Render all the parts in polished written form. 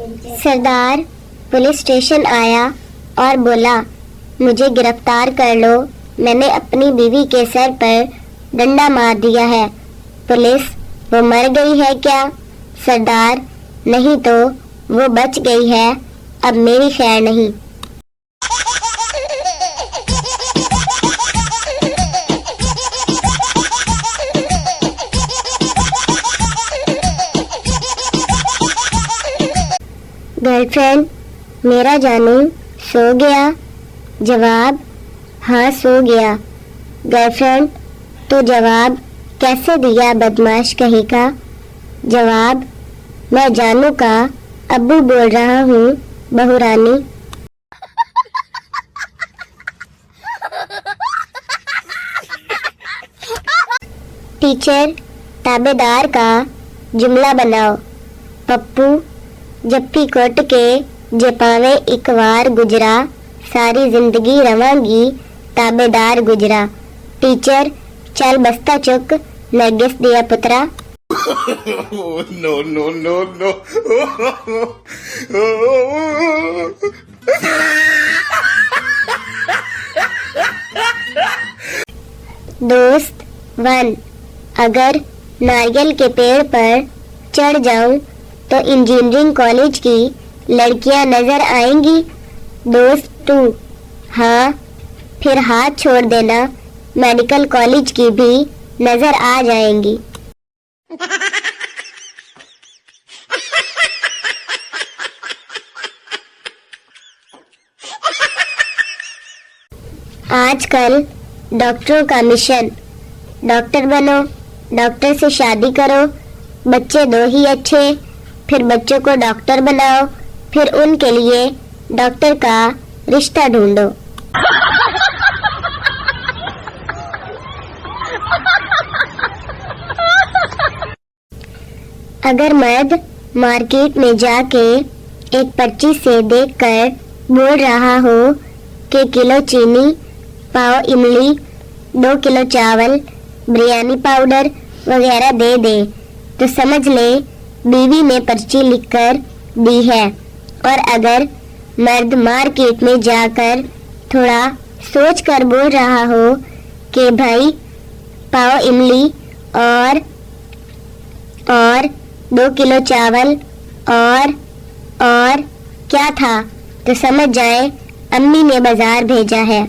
सरदार police station आया और बोला, मुझे गिरफ्तार कर लो, मैंने अपनी बीवी के सर पर डंडा मार दिया है। पुलिस, वो मर गई है क्या? सरदार, नहीं तो वो बच गई है, अब मेरी खैर नहीं। गर्लफ्रेंड, मेरा जानू सो गया? जवाब, हाँ सो गया। गर्लफ्रेंड, तो जवाब कैसे दिया बदमाश कहीं का? जवाब, मैं जानू का अब्बू बोल रहा हूँ बहू रानी। टीचर, ताबेदार का जुमला बनाओ। पप्पू, जप्पी कोट के जपावे एक बार गुजरा, सारी जिंदगी रवांगी ताबेदार गुजरा। टीचर, चल बस्ता चुक, नरगिस दिया पुत्रा। No, no, no, no. दोस्त 1, अगर नारियल के पेड़ पर चढ़ जाऊं तो इंजीनियरिंग कॉलेज की लड़कियां नजर आएंगी। दोस्त 2, हाँ, फिर हाथ छोड़ देना, मेडिकल कॉलेज की भी नजर आ जाएंगी। आजकल डॉक्टरों का मिशन, डॉक्टर बनो, डॉक्टर से शादी करो, बच्चे 2 ही अच्छे, फिर बच्चों को डॉक्टर बनाओ, फिर उनके लिए डॉक्टर का रिश्ता ढूंढो। अगर मर्द मार्केट में जाके एक पर्ची से देखकर बोल रहा हो कि किलो चीनी, पाव इमली, 2 किलो चावल, बिरयानी पाउडर वगैरह दे दे, तो समझ ले बीवी ने पर्ची लिखकर दी है। और अगर मर्द मार्केट में जाकर थोड़ा सोच कर बोल रहा हो कि भाई पाव इमली और 2 किलो चावल और क्या था, तो समझ जाए अम्मी ने बाजार भेजा है।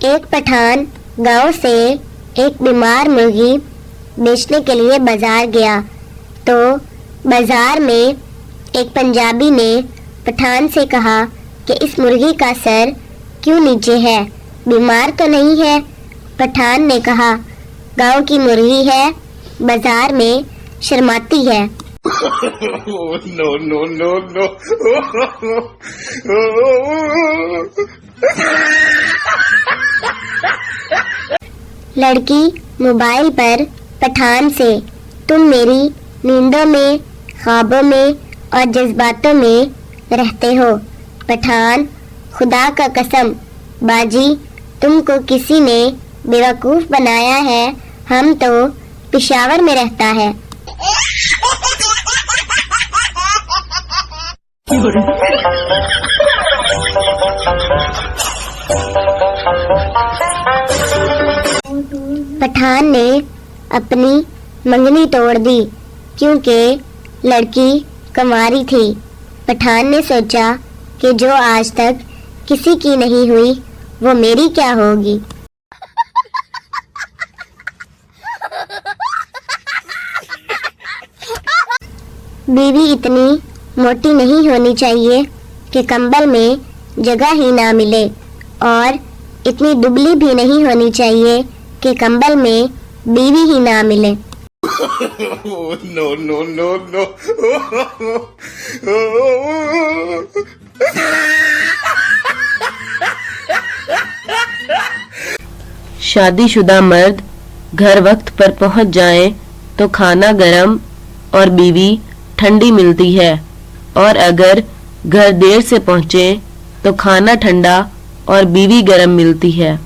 एक पठान गांव से एक बीमार मुर्गी बेचने के लिए बाजार गया, तो बाजार में एक पंजाबी ने पठान से कहा कि इस मुर्गी का सर क्यों नीचे है, बीमार तो नहीं है? पठान ने कहा, गांव की मुर्गी है, बाजार में शर्माती है। No, no, no, no. लड़की मोबाइल पर पठान से, तुम मेरी नींदों में, ख्वाबों में और जज्बातों में रहते हो। पठान, खुदा का कसम बाजी, तुमको किसी ने बेवकूफ बनाया है, हम तो पेशावर में रहता है। पठान ने अपनी मंगनी तोड़ दी क्योंकि लड़की कुंवारी थी। पठान ने सोचा कि जो आज तक किसी की नहीं हुई वो मेरी क्या होगी। बीवी इतनी मोटी नहीं होनी चाहिए कि कंबल में जगह ही ना मिले, और इतनी दुबली भी नहीं होनी चाहिए कि कंबल में बीवी ही ना मिले। No, no, no, no. शादीशुदा मर्द घर वक्त पर पहुंच जाएं तो खाना गरम और बीवी ठंडी मिलती है, और अगर घर देर से पहुंचे तो खाना ठंडा और बीवी गरम मिलती है।